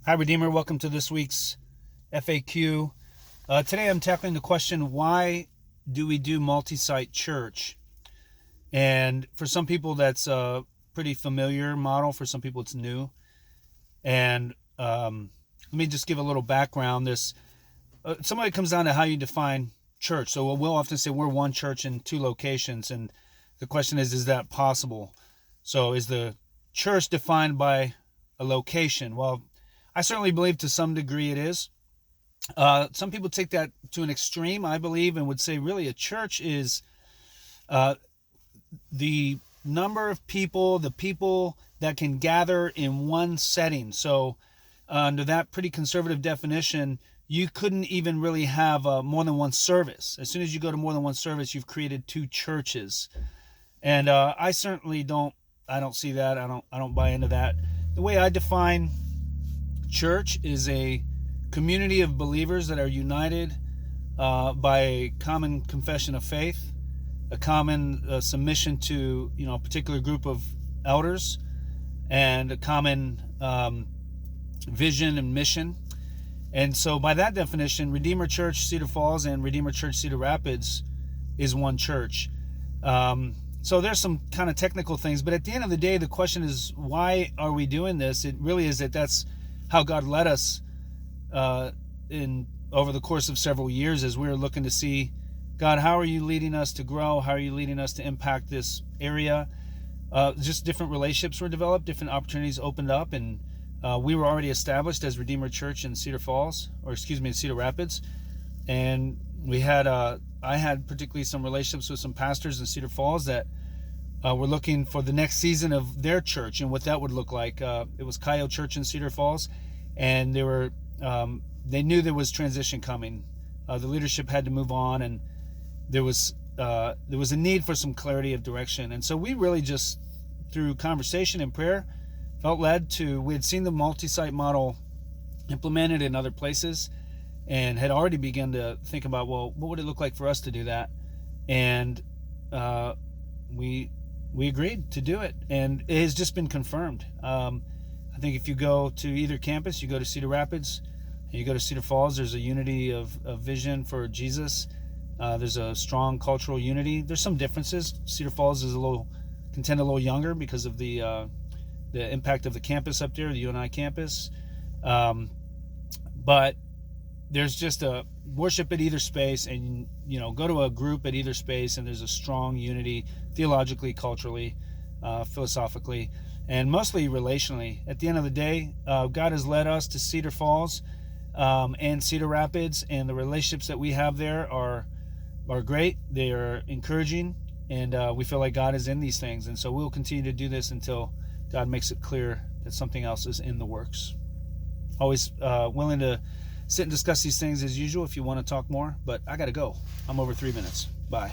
Hi, Redeemer. Welcome to this week's FAQ. Today I'm tackling the question, why do we do multi-site church? And for some people, that's a pretty familiar model. For some people, it's new. And let me just give a little background. Some of it comes down to how you define church. So we'll often say we're one church in two locations. And the question is that possible? So is the church defined by a location? Well, I certainly believe to some degree it is. Some people take that to an extreme, I believe, and would say really a church is the number of people, the people that can gather in one setting. So under that pretty conservative definition, you couldn't even really have more than one service. As soon as you go to more than one service, you've created two churches. And I certainly don't see that. I don't buy into that. The way I define church is a community of believers that are united by a common confession of faith, a common submission to a particular group of elders, and a common vision and mission. And so by that definition, Redeemer Church Cedar Falls and Redeemer Church Cedar Rapids is one church. So there's some kind of technical things, but at the end of the day, the question is, why are we doing this? It really is that's how God led us over the course of several years, as we were looking to see, God, how are you leading us to grow? How are you leading us to impact this area? Just different relationships were developed, different opportunities opened up, and we were already established as Redeemer Church in Cedar Rapids, and I had particularly some relationships with some pastors in Cedar Falls that were looking for the next season of their church and what that would look like. It was Coyote Church in Cedar Falls, and they knew there was transition coming. The leadership had to move on, and there was a need for some clarity of direction. And so we really just, through conversation and prayer, felt led to. We had seen the multi-site model implemented in other places, and had already begun to think about, well, what would it look like for us to do that? And we agreed to do it, and it has just been confirmed. I think if you go to either campus, you go to Cedar Rapids and you go to Cedar Falls, there's a unity of vision for Jesus. There's a strong cultural unity. There's some differences. Cedar Falls is a little younger because of the impact of the campus up there, the UNI campus. But there's just a worship at either space, and go to a group at either space, and there's a strong unity theologically, culturally, philosophically, and mostly relationally. At the end of the day, God has led us to Cedar Falls and Cedar Rapids, and the relationships that we have there are great. They are encouraging, and we feel like God is in these things, and so we'll continue to do this until God makes it clear that something else is in the works. Always willing to sit and discuss these things as usual if you want to talk more, but I gotta go. I'm over 3 minutes. Bye.